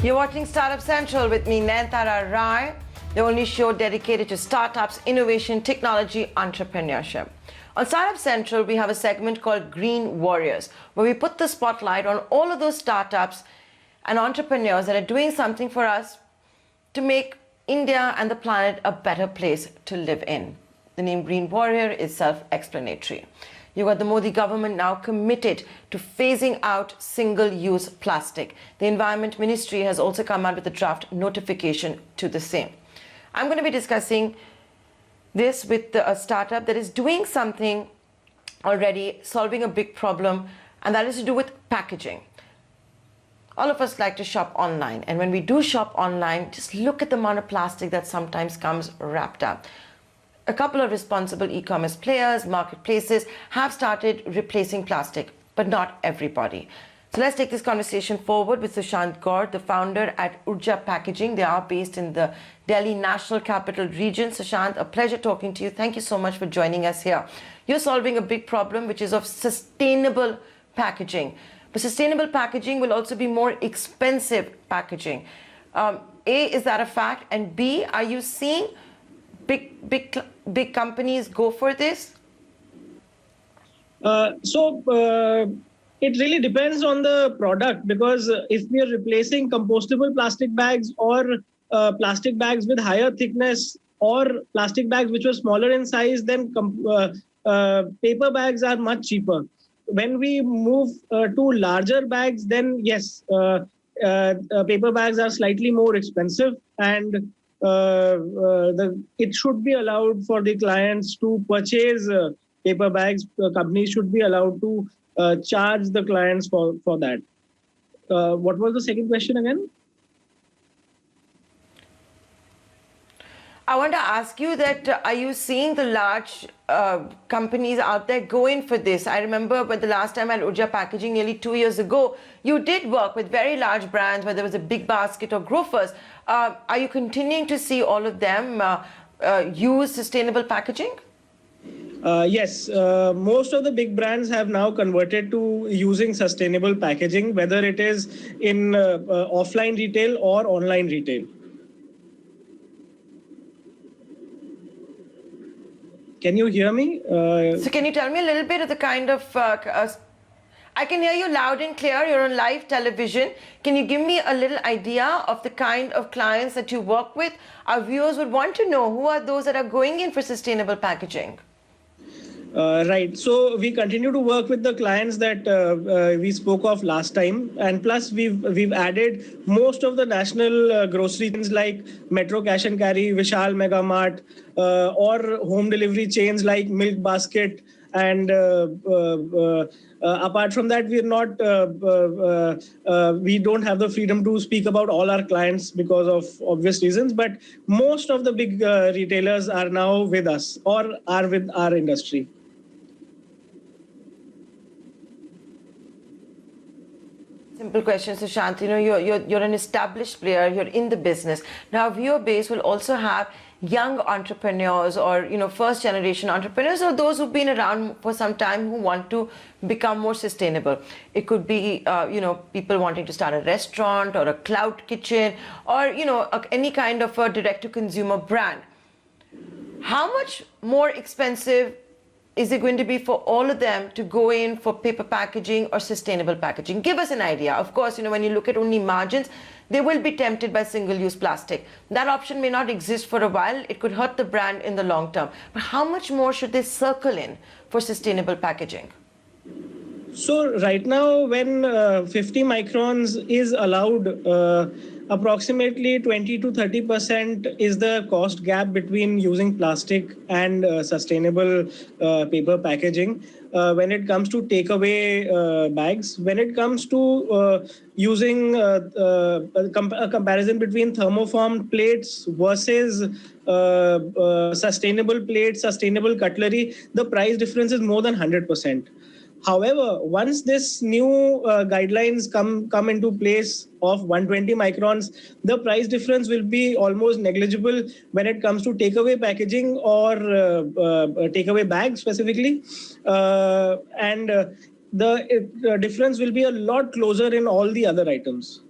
You're watching Startup Central with me, Nayantara Rai, the only show dedicated to startups, innovation, technology, entrepreneurship. On Startup Central, we have a segment called Green Warriors, where we put the spotlight on all of those startups and entrepreneurs that are doing something for us to make India and the planet a better place to live in. The name Green Warrior is self-explanatory. You've got the Modi government now committed to phasing out single-use plastic. The Environment Ministry has also come out with a draft notification to the same. I'm going to be discussing this with a startup that is doing something already, solving a big problem, and that is to do with packaging. All of us like to shop online, and when we do shop online, just look at the amount of plastic that sometimes comes wrapped up. A couple of responsible e-commerce players, marketplaces have started replacing plastic, but not everybody. So let's take this conversation forward with Sushant Gaur, the founder at Urja Packaging. They are based in the Delhi National Capital Region. Sushant, a pleasure talking to you. Thank you so much for joining us here. You're solving a big problem, which is of sustainable packaging. But sustainable packaging will also be more expensive packaging. A, is that a fact? And B, are you seeing big companies go for this? It really depends on the product, because if we are replacing compostable plastic bags or plastic bags with higher thickness or plastic bags which were smaller in size, then paper bags are much cheaper. When we move to larger bags, then yes, paper bags are slightly more expensive, and it should be allowed for the clients to purchase paper bags. Companies should be allowed to charge the clients for that. What was the second question again? I want to ask you that, are you seeing the large companies out there go in for this? I remember when the last time at Urja Packaging nearly 2 years ago, you did work with very large brands, whether it was a Big Basket or Grofers. Are you continuing to see all of them use sustainable packaging? Yes, most of the big brands have now converted to using sustainable packaging, whether it is in offline retail or online retail. Can you hear me? So can you tell me a little bit of the kind of... I can hear you loud and clear. You're on live television. Can you give me a little idea of the kind of clients that you work with? Our viewers would want to know who are those that are going in for sustainable packaging. Right. So we continue to work with the clients that we spoke of last time, and plus we've added most of the national grocery chains like Metro Cash and Carry, Vishal Mega Mart, or home delivery chains like Milk Basket. And apart from that, we don't have the freedom to speak about all our clients because of obvious reasons. But most of the big retailers are now with us or are with our industry. Simple question, Sushant. You know, you're an established player. You're in the business. Now, viewer base will also have young entrepreneurs or, first generation entrepreneurs, or those who've been around for some time who want to become more sustainable. It could be, people wanting to start a restaurant or a cloud kitchen or, any kind of a direct to consumer brand. How much more expensive is it going to be for all of them to go in for paper packaging or sustainable packaging? Give us an idea. Of course, when you look at only margins, they will be tempted by single-use plastic. That option may not exist for a while. It could hurt the brand in the long term. But how much more should they circle in for sustainable packaging? So right now, when 50 microns is allowed, approximately 20 to 30% is the cost gap between using plastic and sustainable paper packaging. When it comes to takeaway bags, when it comes to using a comparison between thermoformed plates versus sustainable plates, sustainable cutlery, the price difference is more than 100%. However, once this new guidelines come into place of 120 microns, the price difference will be almost negligible when it comes to takeaway packaging or takeaway bags specifically. And the difference will be a lot closer in all the other items.